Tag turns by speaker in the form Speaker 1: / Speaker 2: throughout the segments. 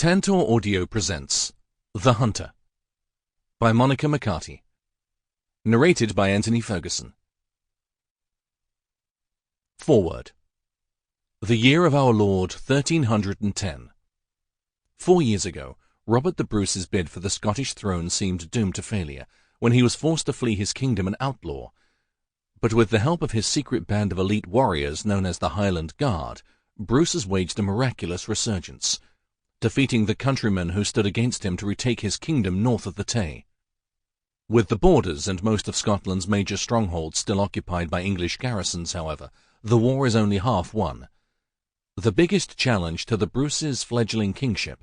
Speaker 1: Tantor Audio presents The Hunter by Monica McCarty. Narrated by Antony Ferguson. Foreword. The year of our Lord 1310. 4 years ago, Robert the Bruce's bid for the Scottish throne seemed doomed to failure when he was forced to flee his kingdom an outlaw. But with the help of his secret band of elite warriors known as the Highland Guard, Bruce has waged a miraculous resurgence, defeating the countrymen who stood against him to retake his kingdom north of the Tay. With the borders and most of Scotland's major strongholds still occupied by English garrisons, however, the war is only half won. The biggest challenge to the Bruce's fledgling kingship,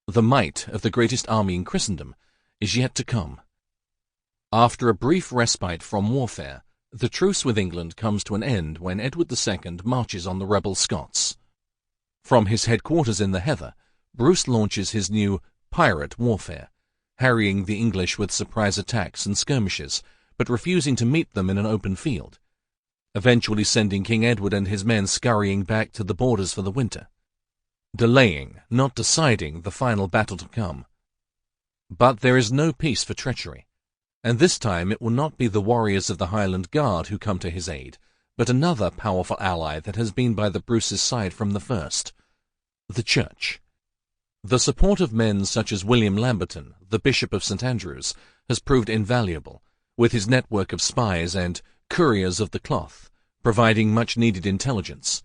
Speaker 1: the might of the greatest army in Christendom, is yet to come. After a brief respite from warfare, the truce with England comes to an end when Edward II marches on the rebel Scots. From his headquarters in the Heather, Bruce launches his new pirate warfare, harrying the English with surprise attacks and skirmishes, but refusing to meet them in an open field, eventually sending King Edward and his men scurrying back to the borders for the winter, delaying, not deciding, the final battle to come. But there is no peace for treachery, and this time it will not be the warriors of the Highland Guard who come to his aid, but another powerful ally that has been by the Bruce's side from the first, the Church. The support of men such as William Lamberton, the Bishop of St. Andrews, has proved invaluable, with his network of spies and couriers of the cloth, providing much-needed intelligence.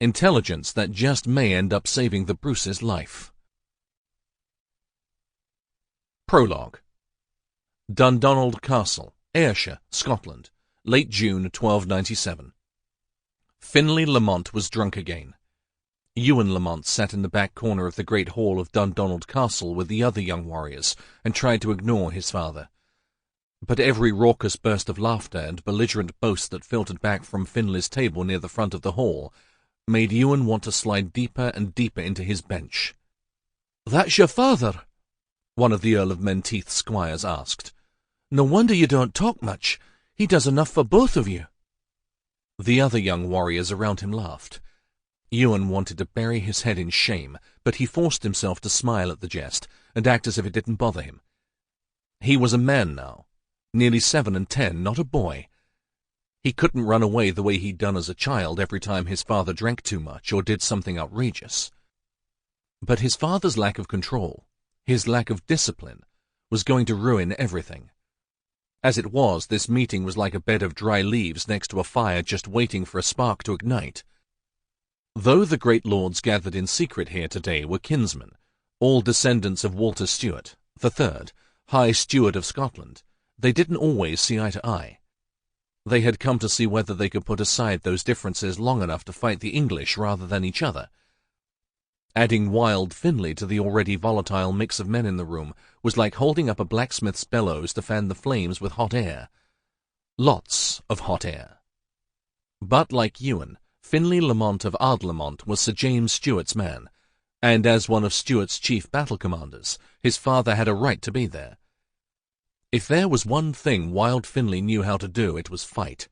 Speaker 1: Intelligence that just may end up saving the Bruce's life. Prologue. Dundonald Castle, Ayrshire, Scotland, late June 1297. Finlay Lamont was drunk again. Ewen Lamont sat in the back corner of the great hall of Dundonald Castle with the other young warriors and tried to ignore his father. But every raucous burst of laughter and belligerent boast that filtered back from Finlay's table near the front of the hall made Ewen want to slide deeper and deeper into his bench. "That's your father?" one of the Earl of Menteith's squires asked. "No wonder you don't talk much. He does enough for both of you." The other young warriors around him laughed. Ewen wanted to bury his head in shame, but he forced himself to smile at the jest and act as if it didn't bother him. He was a man now, nearly 7 and 10, not a boy. He couldn't run away the way he'd done as a child every time his father drank too much or did something outrageous. But his father's lack of control, his lack of discipline, was going to ruin everything. As it was, this meeting was like a bed of dry leaves next to a fire just waiting for a spark to ignite. Though the great lords gathered in secret here today were kinsmen, all descendants of Walter Stewart, the Third, High Steward of Scotland, they didn't always see eye to eye. They had come to see whether they could put aside those differences long enough to fight the English rather than each other. Adding wild Finlay to the already volatile mix of men in the room was like holding up a blacksmith's bellows to fan the flames with hot air. Lots of hot air. But like Ewen, Finlay Lamont of Ardlamont was Sir James Stewart's man, and as one of Stewart's chief battle commanders, his father had a right to be there. If there was one thing Wild Finlay knew how to do, it was fight.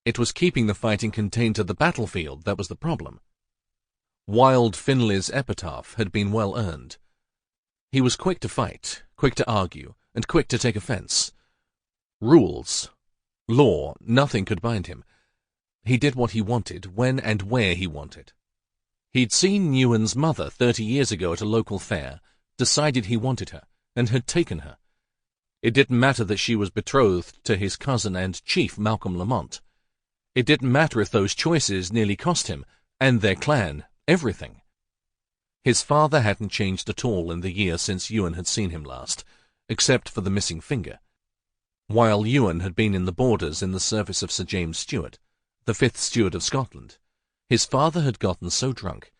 Speaker 1: It was keeping the fighting contained to the battlefield that was the problem. Wild Finlay's epitaph had been well earned. He was quick to fight, quick to argue, and quick to take offense. Rules, law, nothing could bind him. He did what he wanted, when and where he wanted. He'd seen Ewen's mother 30 years ago at a local fair, decided he wanted her, and had taken her. It didn't matter that she was betrothed to his cousin and chief Malcolm Lamont. It didn't matter if those choices nearly cost him, and their clan, everything. His father hadn't changed at all in the year since Ewen had seen him last, except for the missing finger. While Ewen had been in the borders in the service of Sir James Stewart, the 5th Steward of Scotland, his father had gotten so drunk,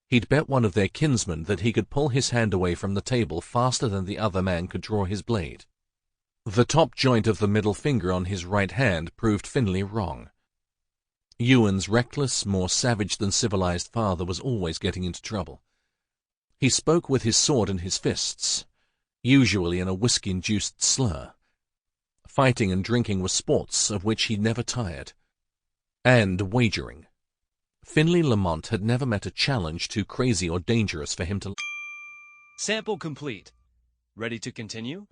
Speaker 1: he'd bet one of their kinsmen that he could pull his hand away from the table faster than the other man could draw his blade. The top joint of the middle finger on his right hand proved Finlay wrong. Ewen's reckless, more savage than civilized father was always getting into trouble. He spoke with his sword in his fists, usually in a whiskey-induced slur. Fighting and drinking were sports of which he never tired. And wagering. Finlay Lamont had never met a challenge too crazy or dangerous for him to...
Speaker 2: Sample complete. Ready to continue?